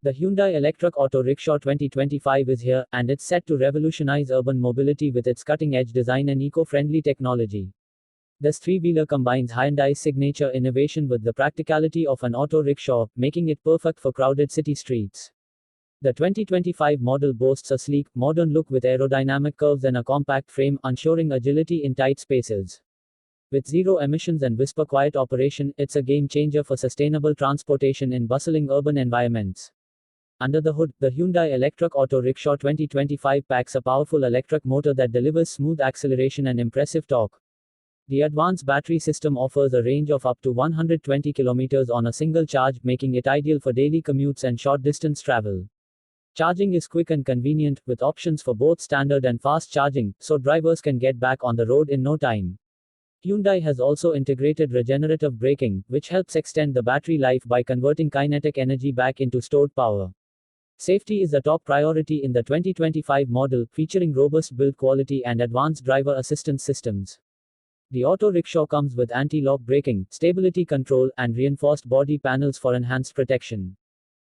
The Hyundai Electric Auto Rickshaw 2025 is here, and it's set to revolutionize urban mobility with its cutting-edge design and eco-friendly technology. This three-wheeler combines Hyundai's signature innovation with the practicality of an auto rickshaw, making it perfect for crowded city streets. The 2025 model boasts a sleek, modern look with aerodynamic curves and a compact frame, ensuring agility in tight spaces. With zero emissions and whisper-quiet operation, it's a game-changer for sustainable transportation in bustling urban environments. Under the hood, the Hyundai Electric Auto Rickshaw 2025 packs a powerful electric motor that delivers smooth acceleration and impressive torque. The advanced battery system offers a range of up to 120 kilometers on a single charge, making it ideal for daily commutes and short-distance travel. Charging is quick and convenient, with options for both standard and fast charging, so drivers can get back on the road in no time. Hyundai has also integrated regenerative braking, which helps extend the battery life by converting kinetic energy back into stored power. Safety is a top priority in the 2025 model, featuring robust build quality and advanced driver assistance systems. The auto rickshaw comes with anti-lock braking, stability control, and reinforced body panels for enhanced protection.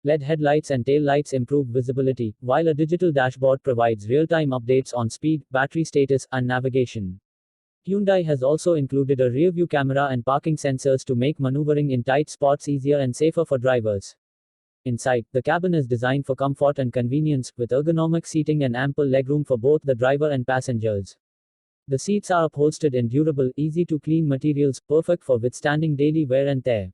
LED headlights and tail lights improve visibility, while a digital dashboard provides real-time updates on speed, battery status, and navigation. Hyundai has also included a rear-view camera and parking sensors to make maneuvering in tight spots easier and safer for drivers. Inside, the cabin is designed for comfort and convenience, with ergonomic seating and ample legroom for both the driver and passengers. The seats are upholstered in durable, easy-to-clean materials, perfect for withstanding daily wear and tear.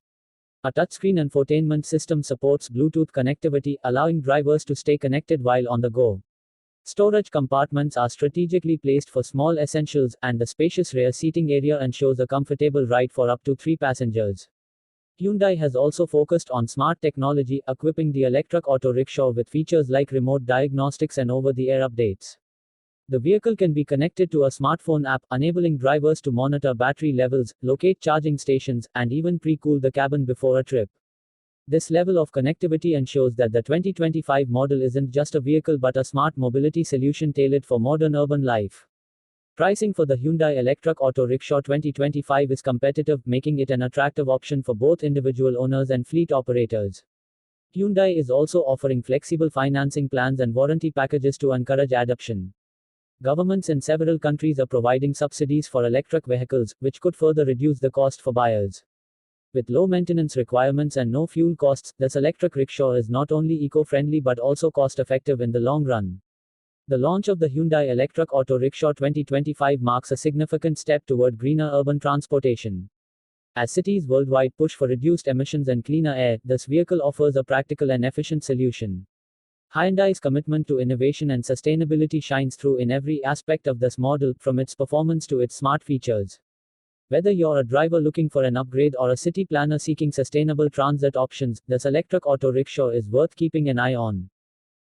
A touchscreen infotainment system supports Bluetooth connectivity, allowing drivers to stay connected while on the go. Storage compartments are strategically placed for small essentials, and the spacious rear seating area ensures a comfortable ride for up to 3 passengers. Hyundai has also focused on smart technology, equipping the electric auto rickshaw with features like remote diagnostics and over-the-air updates. The vehicle can be connected to a smartphone app, enabling drivers to monitor battery levels, locate charging stations, and even pre-cool the cabin before a trip. This level of connectivity ensures that the 2025 model isn't just a vehicle but a smart mobility solution tailored for modern urban life. Pricing for the Hyundai Electric Auto Rickshaw 2025 is competitive, making it an attractive option for both individual owners and fleet operators. Hyundai is also offering flexible financing plans and warranty packages to encourage adoption. Governments in several countries are providing subsidies for electric vehicles, which could further reduce the cost for buyers. With low maintenance requirements and no fuel costs, this electric rickshaw is not only eco-friendly but also cost-effective in the long run. The launch of the Hyundai Electric Auto Rickshaw 2025 marks a significant step toward greener urban transportation. As cities worldwide push for reduced emissions and cleaner air, this vehicle offers a practical and efficient solution. Hyundai's commitment to innovation and sustainability shines through in every aspect of this model, from its performance to its smart features. Whether you're a driver looking for an upgrade or a city planner seeking sustainable transit options, this electric auto rickshaw is worth keeping an eye on.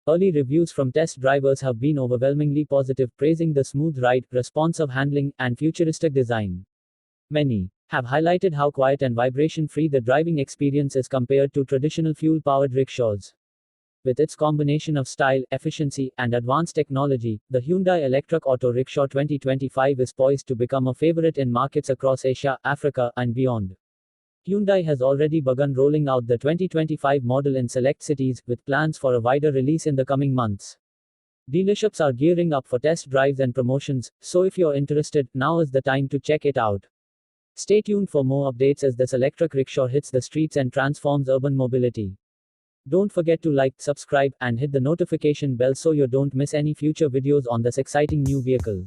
Early reviews from test drivers have been overwhelmingly positive, praising the smooth ride, responsive handling, and futuristic design. Many have highlighted how quiet and vibration-free the driving experience is compared to traditional fuel-powered rickshaws. With its combination of style, efficiency, and advanced technology, the Hyundai Electric Auto Rickshaw 2025 is poised to become a favorite in markets across Asia, Africa, and beyond. Hyundai has already begun rolling out the 2025 model in select cities, with plans for a wider release in the coming months. Dealerships are gearing up for test drives and promotions, so if you're interested, now is the time to check it out. Stay tuned for more updates as this electric rickshaw hits the streets and transforms urban mobility. Don't forget to like, subscribe, and hit the notification bell so you don't miss any future videos on this exciting new vehicle.